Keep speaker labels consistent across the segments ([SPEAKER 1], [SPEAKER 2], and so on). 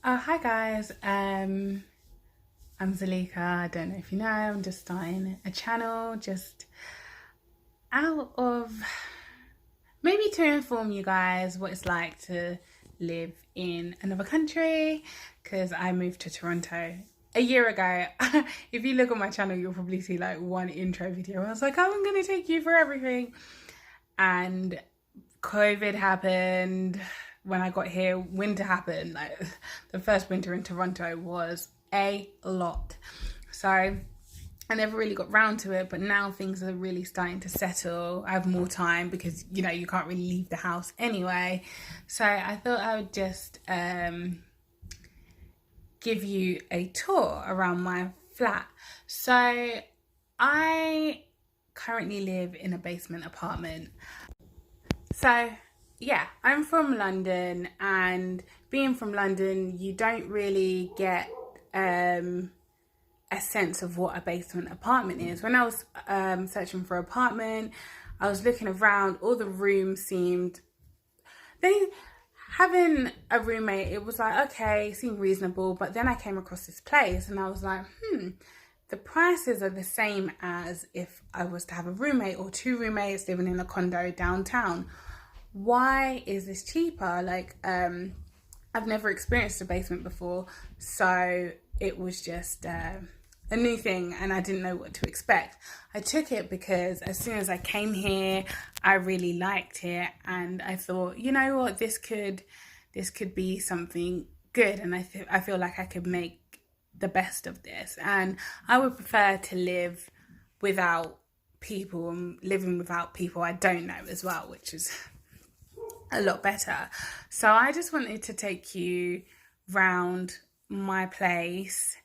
[SPEAKER 1] Hi guys, I'm Zalika. I don't know if you know, I'm just starting a channel just out of maybe to inform you guys what it's like to live in another country because I moved to Toronto a year ago. If you look on my channel, you'll probably see like one intro video. I was like, oh, I'm going to take you for everything. And COVID happened. When I got here, winter happened. Like the first winter in Toronto was a lot. So I never really got round to it, but now things are really starting to settle. I have more time because you can't really leave the house anyway. So I thought I would just give you a tour around my flat. So I currently live in a basement apartment. So, yeah, I'm from London, and being from London, you don't really get a sense of what a basement apartment is. When I was searching for an apartment, I was looking around, all the rooms seemed, they, having a roommate, it was like, okay, seemed reasonable, but then I came across this place and I was like, the prices are the same as if I was to have a roommate or two roommates living in a condo downtown. Why is this cheaper? Like, I've never experienced a basement before, so it was just a new thing and I didn't know what to expect. I took it because as soon as I came here, I really liked it and I thought, you know what, this could be something good, and I feel like I could make the best of this, and I would prefer to live without people and living without people I don't know as well, which is a lot better. So I just wanted to take you round my place,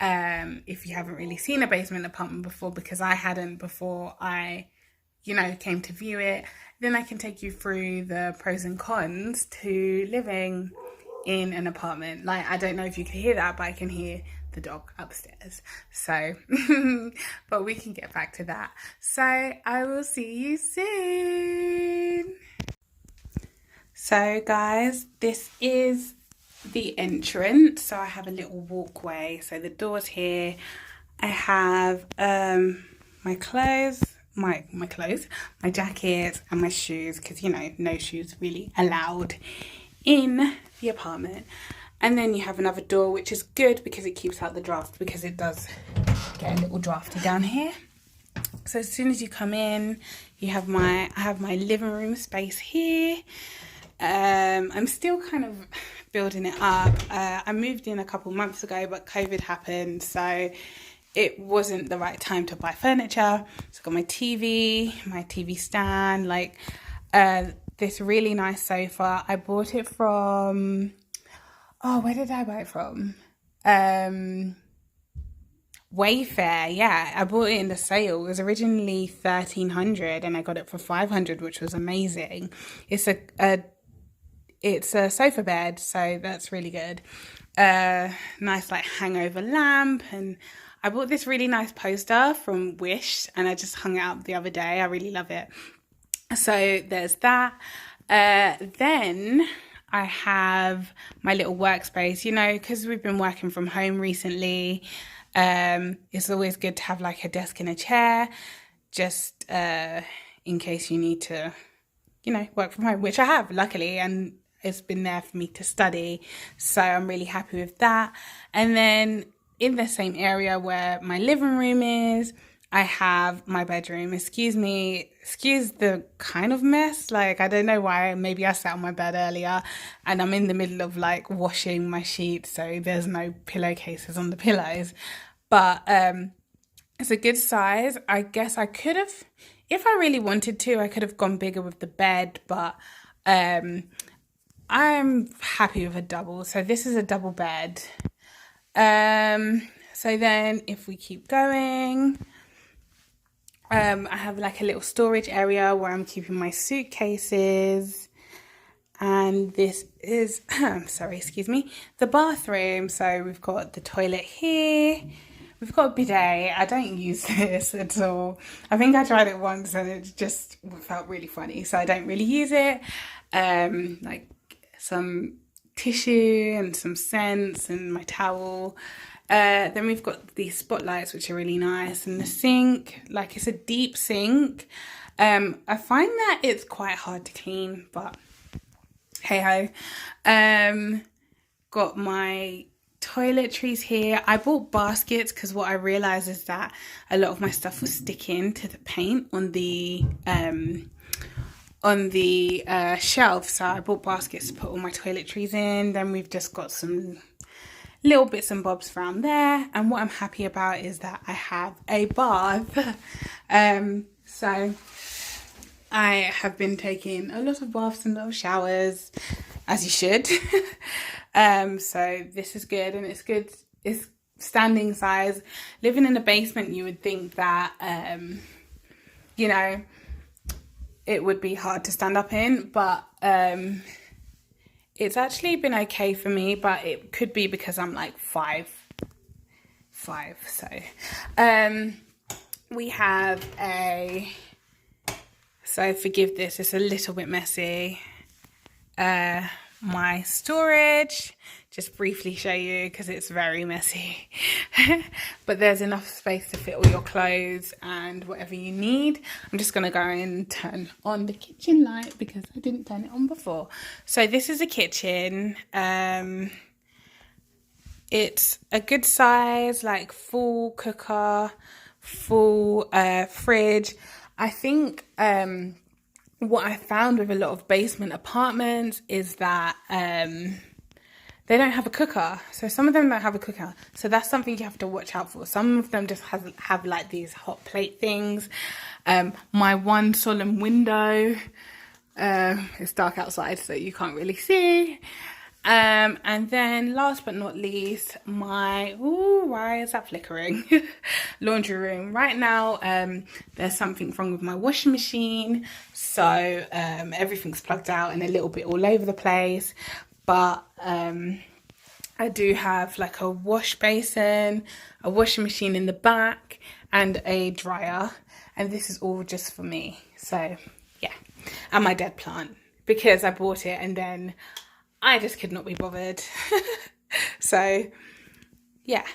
[SPEAKER 1] if you haven't really seen a basement apartment before, because I hadn't before I came to view it. Then I can take you through the pros and cons to living in an apartment. Like, I don't know if you can hear that, but I can hear the dog upstairs. So but we can get back to that. So I will see you soon. So guys, this is the entrance. So I have a little walkway. So the door's here. I have my clothes, my jacket and my shoes, because no shoes really allowed in the apartment. And then you have another door, which is good because it keeps out the draft, because it does get a little drafty down here. So as soon as you come in, I have my living room space here. I'm still kind of building it up. I moved in a couple months ago, but COVID happened, so it wasn't the right time to buy furniture. So I got my TV stand, like this really nice sofa. I bought it from, where did I buy it from? Wayfair. Yeah, I bought it in the sale. It was originally 1,300 and I got it for 500, which was amazing. It's a sofa bed, so that's really good. Nice like hangover lamp, and I bought this really nice poster from Wish and I just hung it up the other day. I really love it. So there's that. Then I have my little workspace, because we've been working from home recently. It's always good to have like a desk and a chair, just in case you need to, work from home, which I have, luckily, and it's been there for me to study. So I'm really happy with that. And then in the same area where my living room is, I have my bedroom. Excuse the kind of mess. Like, I don't know why. Maybe I sat on my bed earlier and I'm in the middle of like washing my sheets, so there's no pillowcases on the pillows. But it's a good size. I guess I could have, if I really wanted to, I could have gone bigger with the bed, but I'm happy with a double. So this is a double bed. So then if we keep going, I have like a little storage area where I'm keeping my suitcases. And this is, sorry, excuse me, the bathroom. So we've got the toilet here. We've got a bidet. I don't use this at all. I think I tried it once and it just felt really funny, so I don't really use it. Like some tissue and some scents and my towel. Then we've got these spotlights, which are really nice, and the sink, like it's a deep sink. I find that it's quite hard to clean, but hey ho. Got my toiletries here. I bought baskets because what I realized is that a lot of my stuff was sticking to the paint on the shelf, so I bought baskets to put all my toiletries in. Then we've just got some little bits and bobs around there, and what I'm happy about is that I have a bath. So I have been taking a lot of baths and little showers, as you should. So this is good, and it's good. It's standing size. Living in a basement, you would think that you know, it would be hard to stand up in, but it's actually been okay for me, but it could be because I'm like 5'5". So we have so forgive this, it's a little bit messy. My storage, just briefly show you because it's very messy. But there's enough space to fit all your clothes and whatever you need. I'm just going to go and turn on the kitchen light because I didn't turn it on before. So this is a kitchen. It's a good size, like full cooker, full fridge. I think what I found with a lot of basement apartments is that they don't have a cooker. So some of them don't have a cooker. So that's something you have to watch out for. Some of them just have like these hot plate things. My one solemn window, it's dark outside so you can't really see. And then last but not least, my, why is that flickering? Laundry room. Right now, there's something wrong with my washing machine. So, everything's plugged out and a little bit all over the place. But, I do have like a wash basin, a washing machine in the back, and a dryer. And this is all just for me. So, yeah. And my dead plant. Because I bought it and then I just could not be bothered. So, yeah.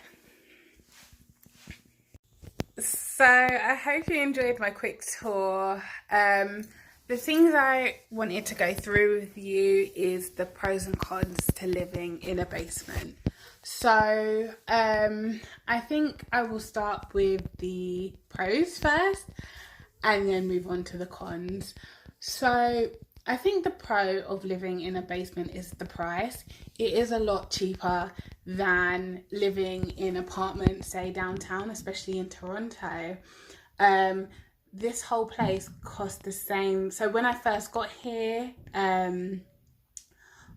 [SPEAKER 1] So, I hope you enjoyed my quick tour. The things I wanted to go through with you is the pros and cons to living in a basement. So, I think I will start with the pros first and then move on to the cons. So, I think the pro of living in a basement is the price. It is a lot cheaper than living in apartments, say downtown, especially in Toronto. This whole place cost the same. So when I first got here,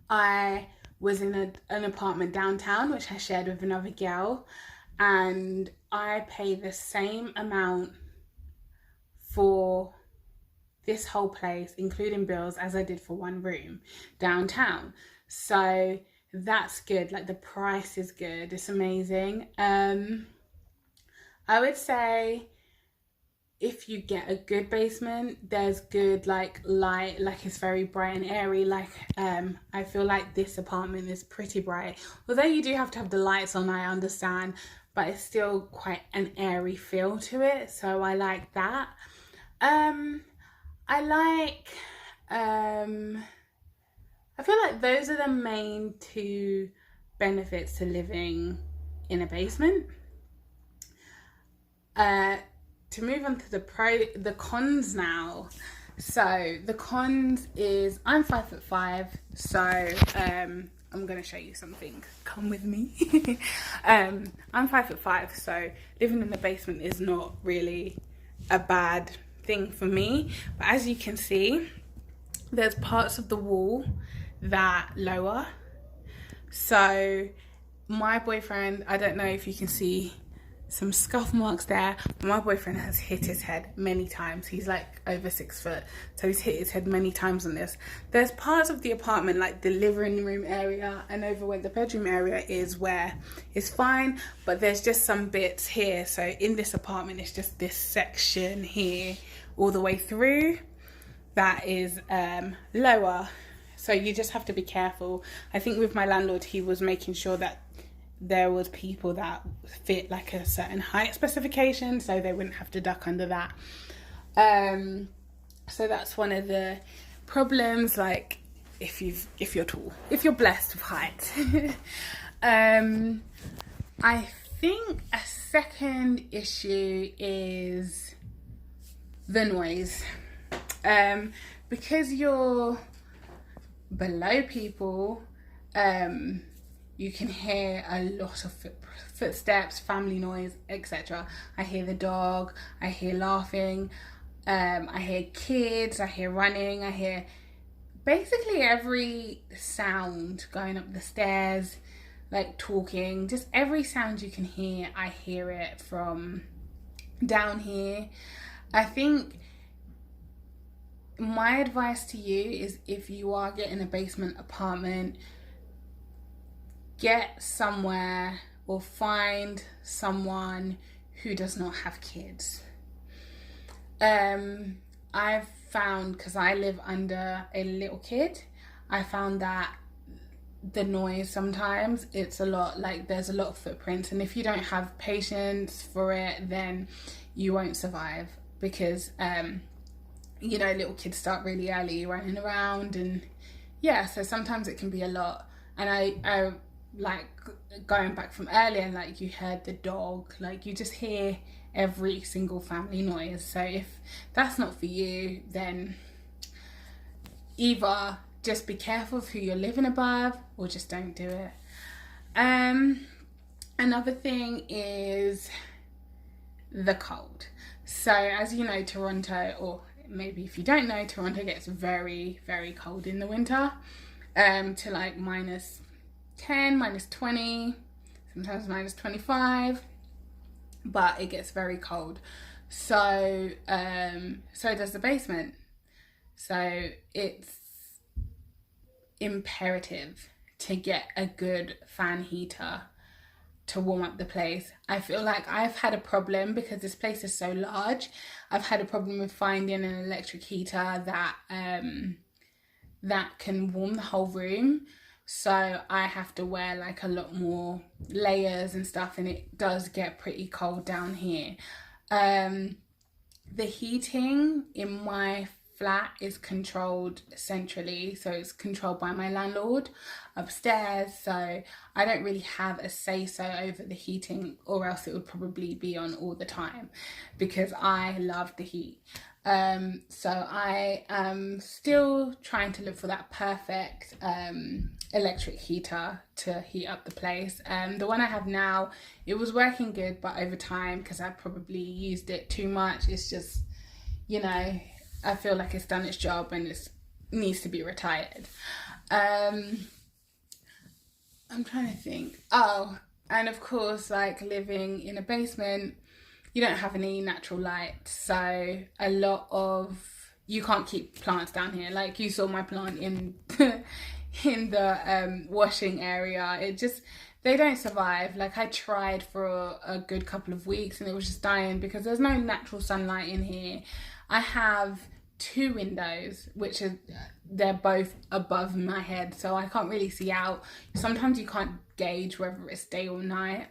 [SPEAKER 1] I was in an apartment downtown, which I shared with another girl, and I paid the same amount for this whole place, including bills, as I did for one room downtown. So that's good. Like the price is good. It's amazing. I would say if you get a good basement, there's good like light, like it's very bright and airy. Like I feel like this apartment is pretty bright. Although you do have to have the lights on, I understand, but it's still quite an airy feel to it. So I like that. I feel like those are the main two benefits to living in a basement. To move on to the cons now. So the cons is I'm 5'5", so I'm gonna show you something. Come with me. I'm 5'5", so living in the basement is not really a bad thing for me, but as you can see, there's parts of the wall that lower. So my boyfriend, I don't know if you can see some scuff marks there, but my boyfriend has hit his head many times. He's like over 6 foot, so he's hit his head many times on this. There's parts of the apartment, like the living room area and over where the bedroom area is, where it's fine, but there's just some bits here. So in this apartment, it's just this section here all the way through that is lower. So you just have to be careful. I think with my landlord, he was making sure that there was people that fit like a certain height specification, so they wouldn't have to duck under that. So that's one of the problems, like if you're tall, if you're blessed with height. I think a second issue is the noise. Because you're below people, you can hear a lot of footsteps, family noise, etc. I hear the dog, I hear laughing, I hear kids, I hear running, I hear basically every sound going up the stairs, like talking, just every sound you can hear, I hear it from down here. I think my advice to you is, if you are getting a basement apartment, get somewhere or find someone who does not have kids. I've found, because I live under a little kid, I found that the noise sometimes, it's a lot, like there's a lot of footprints, and if you don't have patience for it, then you won't survive, because you know, little kids start really early running around, and yeah, so sometimes it can be a lot. And I like going back from earlier, like you heard the dog, like you just hear every single family noise. So if that's not for you, then either just be careful of who you're living above, or just don't do it. Another thing is the cold. So as you know, Toronto, or maybe if you don't know, Toronto gets very, very cold in the winter, to like -10, -20, sometimes -25, but it gets very cold. So so does the basement. So it's imperative to get a good fan heater to warm up the place. I feel like I've had a problem, because this place is so large, I've had a problem with finding an electric heater that that can warm the whole room. So I have to wear like a lot more layers and stuff, and it does get pretty cold down here. The heating in my flat is controlled centrally, so it's controlled by my landlord upstairs, so I don't really have a say-so over the heating, or else it would probably be on all the time, because I love the heat. So I am still trying to look for that perfect electric heater to heat up the place. The one I have now, it was working good, but over time, because I probably used it too much, it's just, you know, I feel like it's done its job and it needs to be retired. I'm trying to think. Oh, and of course, like living in a basement, you don't have any natural light, so a lot of, you can't keep plants down here. Like you saw my plant in in the washing area. It just, they don't survive. Like I tried for a good couple of weeks and it was just dying, because there's no natural sunlight in here. I have 2 windows, which are, they're both above my head, so I can't really see out. Sometimes you can't gauge whether it's day or night,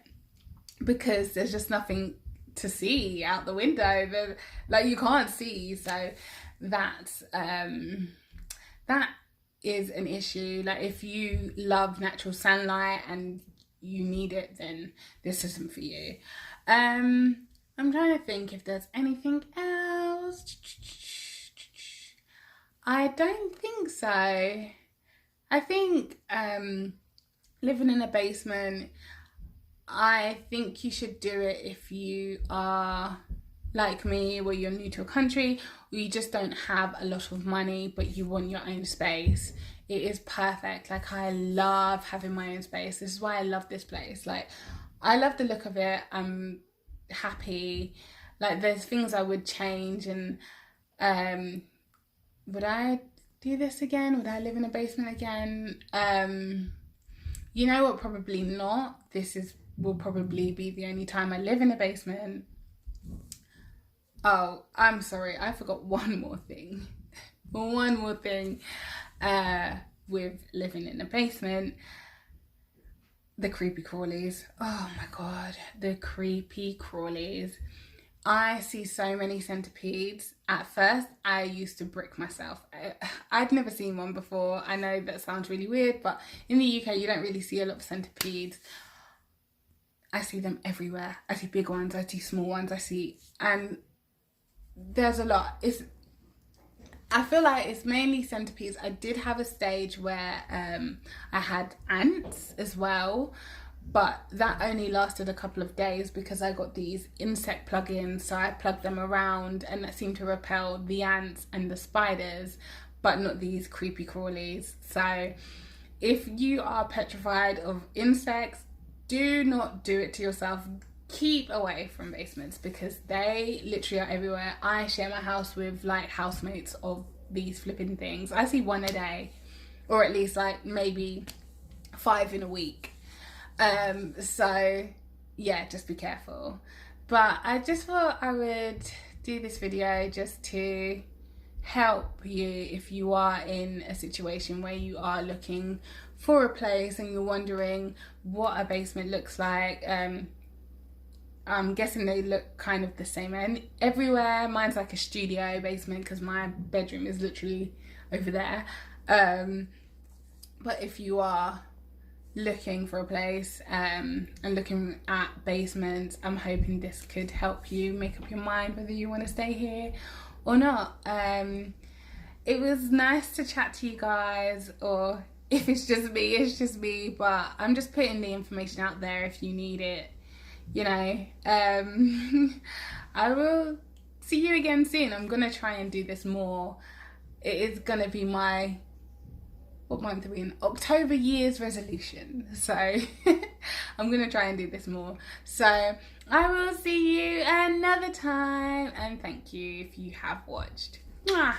[SPEAKER 1] because there's just nothing to see out the window. Like you can't see, so that's that is an issue. Like if you love natural sunlight and you need it, then this isn't for you. I'm trying to think if there's anything else. I don't think so. I think living in a basement, I think you should do it if you are like me, where you're new to a country, or you just don't have a lot of money but you want your own space. It is perfect. Like I love having my own space. This is why I love this place. Like I love the look of it. I'm happy. Like there's things I would change, and would I do this again? Would I live in a basement again? You know what, probably not. Will probably be the only time I live in a basement. Oh, I'm sorry, I forgot one more thing. with living in a basement. The creepy crawlies. Oh my god, the creepy crawlies. I see so many centipedes. At first, I used to brick myself. I'd never seen one before. I know that sounds really weird, but in the UK, you don't really see a lot of centipedes. I see them everywhere. I see big ones, I see small ones, and there's a lot. I feel like it's mainly centipedes. I did have a stage where I had ants as well, but that only lasted a couple of days because I got these insect plugins, so I plugged them around and that seemed to repel the ants and the spiders, but not these creepy crawlies. So if you are petrified of insects, do not do it to yourself. Keep away from basements because they literally are everywhere. I share my house with like housemates of these flipping things. I see one a day, or at least like maybe 5 in a week. So yeah, just be careful. But I just thought I would do this video just to help you if you are in a situation where you are looking for a place and you're wondering what a basement looks like. I'm guessing they look kind of the same and everywhere. Mine's like a studio basement because my bedroom is literally over there. But if you are looking for a place and looking at basements, I'm hoping this could help you make up your mind whether you want to stay here or not. It was nice to chat to you guys, or if it's just me, it's just me, but I'm just putting the information out there if you need it. You know, I will see you again soon. I'm gonna try and do this more. It is gonna be my, what month are we in? October year's resolution. So I'm gonna try and do this more. So I will see you another time, and thank you if you have watched. Mwah.